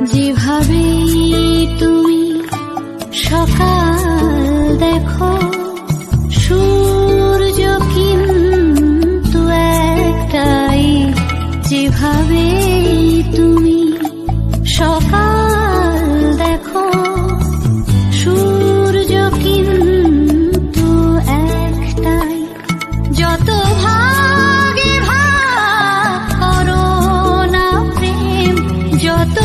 যেভাবে তুমি সকাল দেখো, সূর্য কিন্তু একটাই। যেভাবে তুমি সকাল দেখো, সূর্য কিন্তু একটাই। যত ভাগে ভাগ করো না প্রেম, যত